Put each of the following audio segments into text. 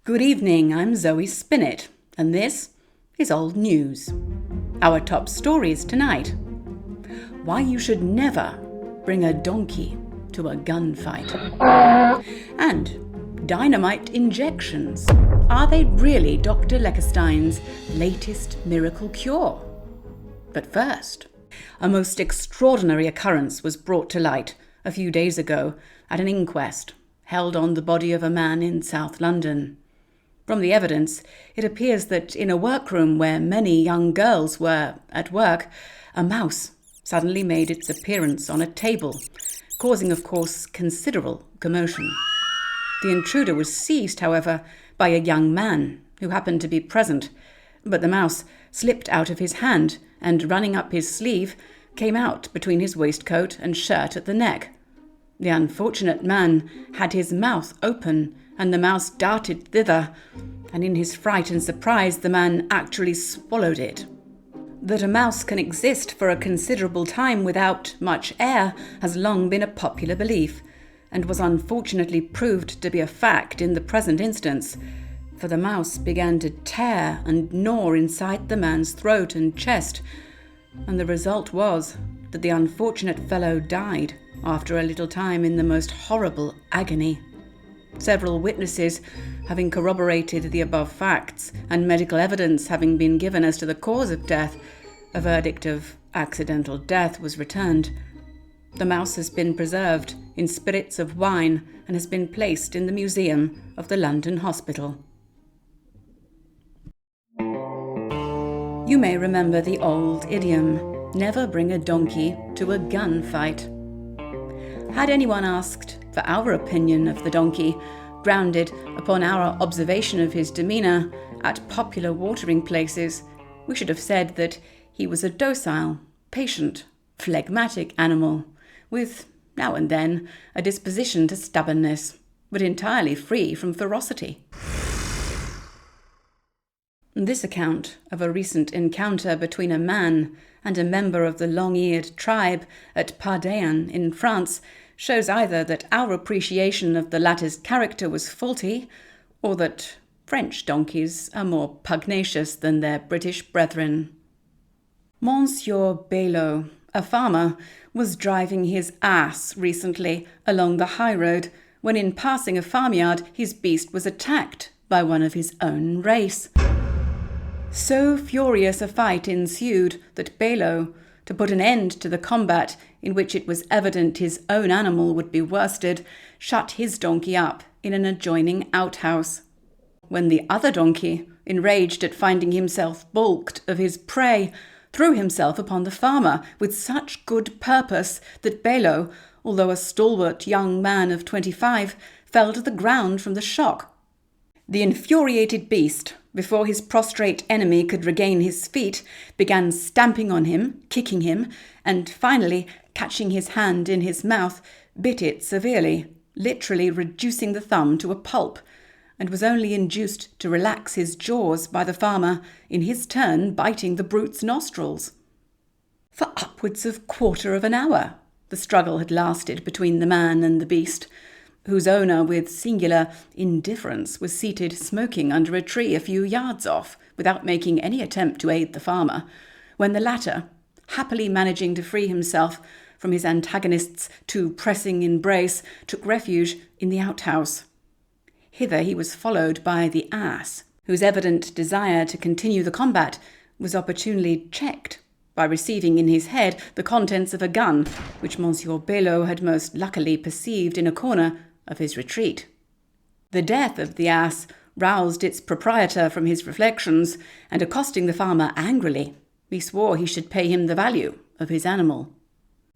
Good evening, I'm Zoe Spinnet, and this is Old News. Our top stories tonight: why you should never bring a donkey to a gunfight, and dynamite injections. Are they really Dr. Leckerstein's latest miracle cure? But first, a most extraordinary occurrence was brought to light a few days ago at an inquest held on the body of a man in South London. From the evidence, it appears that in a workroom where many young girls were at work, a mouse suddenly made its appearance on a table, causing, of course, considerable commotion. The intruder was seized, however, by a young man who happened to be present, but the mouse slipped out of his hand and, running up his sleeve, came out between his waistcoat and shirt at the neck. The unfortunate man had his mouth open, and the mouse darted thither, and in his fright and surprise the man actually swallowed it. That a mouse can exist for a considerable time without much air has long been a popular belief, and was unfortunately proved to be a fact in the present instance, for the mouse began to tear and gnaw inside the man's throat and chest, and the result was that the unfortunate fellow died after a little time in the most horrible agony. Several witnesses having corroborated the above facts, and medical evidence having been given as to the cause of death, a verdict of accidental death was returned. The mouse has been preserved in spirits of wine and has been placed in the museum of the London Hospital. You may remember the old idiom, "Never bring a donkey to a gunfight." Had anyone asked for our opinion of the donkey, grounded upon our observation of his demeanour at popular watering places, we should have said that he was a docile, patient, phlegmatic animal, with, now and then, a disposition to stubbornness, but entirely free from ferocity. This account of a recent encounter between a man and a member of the long-eared tribe at Pardain in France shows either that our appreciation of the latter's character was faulty, or that French donkeys are more pugnacious than their British brethren. Monsieur Belot, a farmer, was driving his ass recently along the high road when, in passing a farmyard, his beast was attacked by one of his own race. So furious a fight ensued that Belot, to put an end to the combat, in which it was evident his own animal would be worsted, shut his donkey up in an adjoining outhouse. When the other donkey, enraged at finding himself balked of his prey, threw himself upon the farmer with such good purpose that Belot, although a stalwart young man of 25, fell to the ground from the shock. The infuriated beast, before his prostrate enemy could regain his feet, began stamping on him, kicking him, and finally, catching his hand in his mouth, bit it severely, literally reducing the thumb to a pulp, and was only induced to relax his jaws by the farmer, in his turn biting the brute's nostrils. For upwards of 1/4 of an hour the struggle had lasted between the man and the beast, whose owner, with singular indifference, was seated smoking under a tree a few yards off, without making any attempt to aid the farmer, when the latter, happily managing to free himself from his antagonist's too pressing embrace, took refuge in the outhouse. Hither he was followed by the ass, whose evident desire to continue the combat was opportunely checked by receiving in his head the contents of a gun, which Monsieur Belot had most luckily perceived in a corner of his retreat. The death of the ass roused its proprietor from his reflections, and accosting the farmer angrily, he swore he should pay him the value of his animal.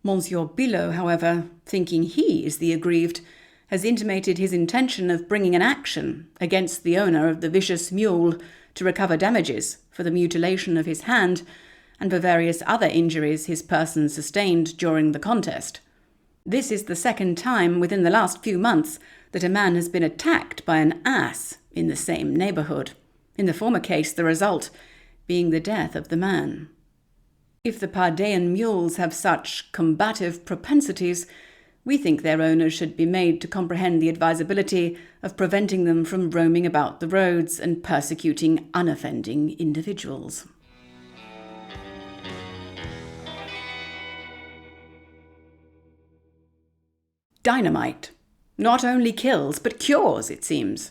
Monsieur Belot, however, thinking he is the aggrieved, has intimated his intention of bringing an action against the owner of the vicious mule to recover damages for the mutilation of his hand and for various other injuries his person sustained during the contest. This is the second time within the last few months that a man has been attacked by an ass in the same neighbourhood, in the former case the result being the death of the man. If the Pardain mules have such combative propensities, We think their owners should be made to comprehend the advisability of preventing them from roaming about the roads and persecuting unoffending individuals. Dynamite. Not only kills, but cures, it seems.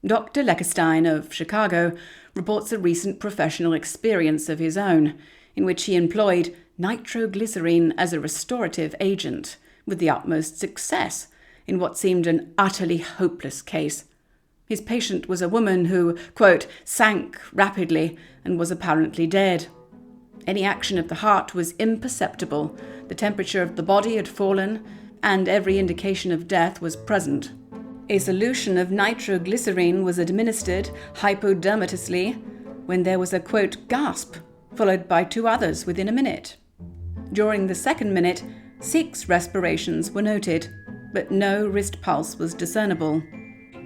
Dr. Leckerstein of Chicago reports a recent professional experience of his own, in which he employed nitroglycerine as a restorative agent, with the utmost success, in what seemed an utterly hopeless case. His patient was a woman who, quote, sank rapidly and was apparently dead. Any action of the heart was imperceptible, the temperature of the body had fallen, and every indication of death was present. A solution of nitroglycerine was administered hypodermitously when there was a, quote, gasp, followed by 2 others within a minute. During the second minute, 6 respirations were noted, but no wrist pulse was discernible.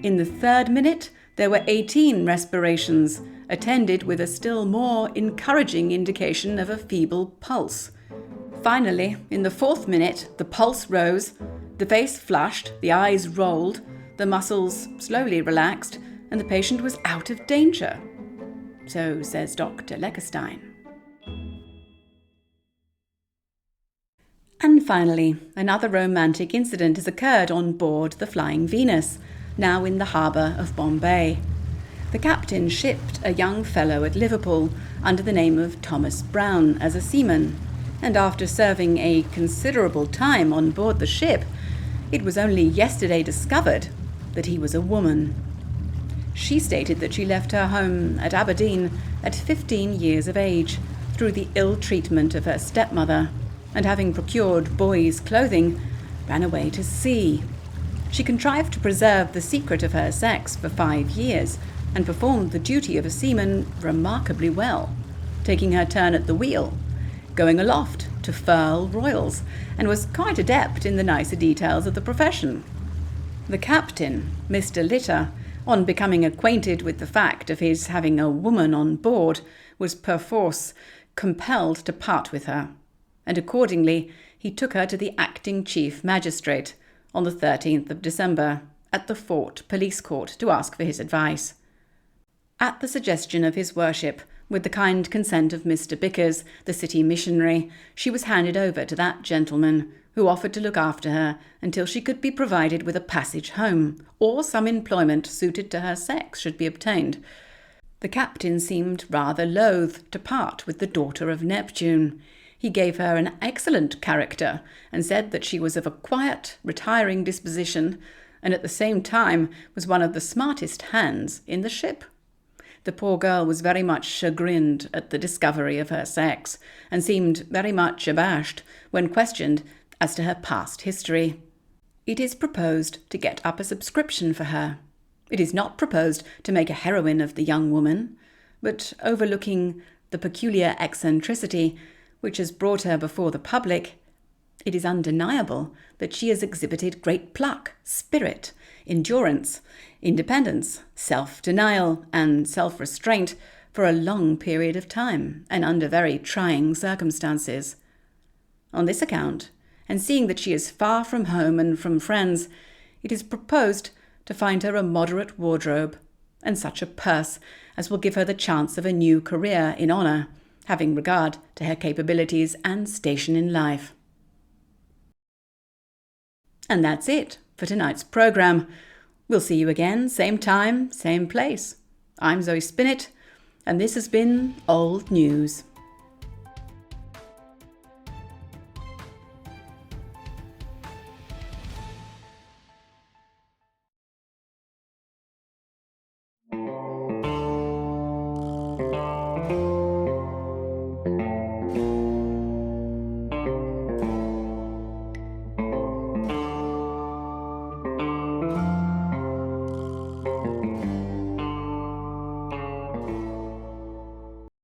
In the third minute, there were 18 respirations, attended with a still more encouraging indication of a feeble pulse. Finally, in the 4th minute, the pulse rose, the face flushed, the eyes rolled, the muscles slowly relaxed, and the patient was out of danger. So says Dr. Leckerstein. And finally, another romantic incident has occurred on board the Flying Venus, now in the harbour of Bombay. The captain shipped a young fellow at Liverpool under the name of Thomas Brown as a seaman, and after serving a considerable time on board the ship, it was only yesterday discovered that he was a woman. She stated that she left her home at Aberdeen at 15 years of age through the ill treatment of her stepmother, and having procured boys' clothing, ran away to sea. She contrived to preserve the secret of her sex for 5 years and performed the duty of a seaman remarkably well, taking her turn at the wheel, going aloft to furl royals, and was quite adept in the nicer details of the profession. The captain, Mr. Litter, on becoming acquainted with the fact of his having a woman on board, was perforce compelled to part with her, and accordingly he took her to the acting chief magistrate on the 13th of December at the Fort Police Court to ask for his advice. At the suggestion of his worship, with the kind consent of Mr. Bickers, the city missionary, she was handed over to that gentleman, who offered to look after her until she could be provided with a passage home, or some employment suited to her sex should be obtained. The captain seemed rather loath to part with the daughter of Neptune. He gave her an excellent character, and said that she was of a quiet, retiring disposition, and at the same time was one of the smartest hands in the ship. The poor girl was very much chagrined at the discovery of her sex, and seemed very much abashed when questioned as to her past history. It is proposed to get up a subscription for her. It is not proposed to make a heroine of the young woman, but overlooking the peculiar eccentricity which has brought her before the public, it is undeniable that she has exhibited great pluck, spirit, endurance, independence, self-denial, and self-restraint for a long period of time, and under very trying circumstances. On this account, and seeing that she is far from home and from friends, it is proposed to find her a moderate wardrobe, and such a purse as will give her the chance of a new career in honour, having regard to her capabilities and station in life. And that's it for tonight's programme. We'll see you again, same time, same place. I'm Zoe Spinnet, and this has been Old News.